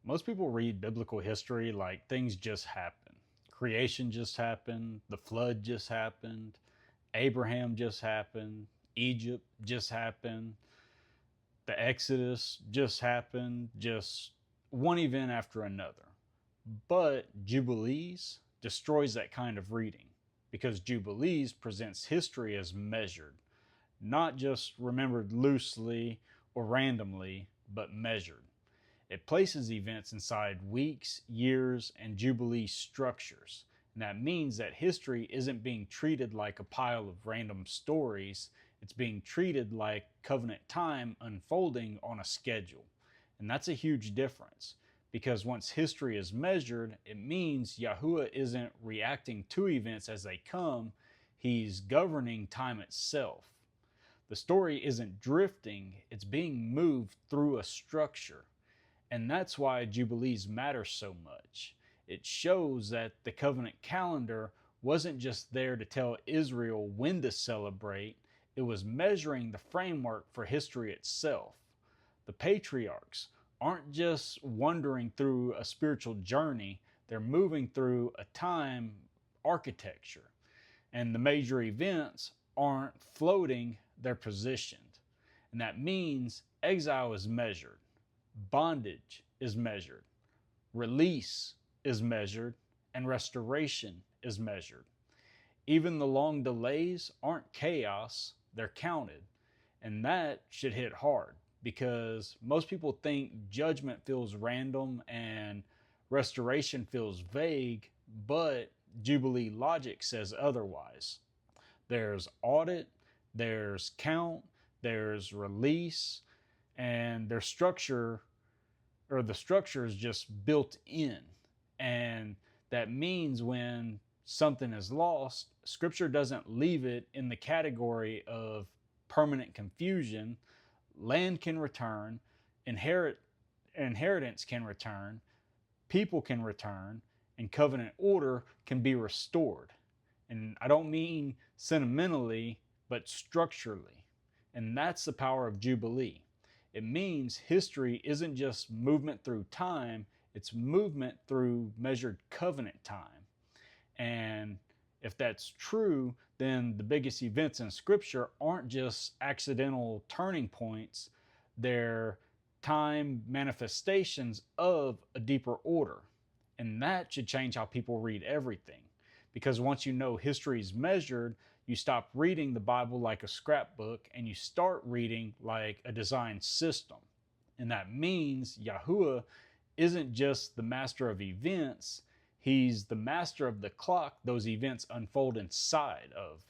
Most people read biblical history like things just happen. Creation just happened, the flood just happened, Abraham just happened, Egypt just happened, the Exodus just happened, just one event after another. But Jubilees destroys that kind of reading because Jubilees presents history as measured, not just remembered loosely or randomly, but measured. It places events inside weeks, years, and Jubilee structures. And that means that history isn't being treated like a pile of random stories. It's being treated like covenant time unfolding on a schedule. And that's a huge difference because once history is measured, it means Yahuwah isn't reacting to events as they come. He's governing time itself. The story isn't drifting, it's being moved through a structure. And that's why Jubilees matter so much. It shows that the covenant calendar wasn't just there to tell Israel when to celebrate, it was measuring the framework for history itself. The patriarchs aren't just wandering through a spiritual journey, they're moving through a time architecture. And the major events aren't floating, they're positioned. And that means exile is measured. Bondage is measured, release is measured, and restoration is measured. Even the long delays aren't chaos, they're counted. And that should hit hard because most people think judgment feels random and restoration feels vague, but Jubilee logic says otherwise. There's audit, there's count, there's release, and their structure or the structure is just built in. And that means when something is lost, scripture doesn't leave it in the category of permanent confusion. Land can return, inheritance can return, people can return, and covenant order can be restored. And I don't mean sentimentally, but structurally. And that's the power of Jubilee. It means history isn't just movement through time, it's movement through measured covenant time. And if that's true, then the biggest events in Scripture aren't just accidental turning points, they're time manifestations of a deeper order. And that should change how people read everything. Because once you know history is measured, you stop reading the Bible like a scrapbook and you start reading like a design system. And that means Yahuwah isn't just the master of events, he's the master of the clock those events unfold inside of.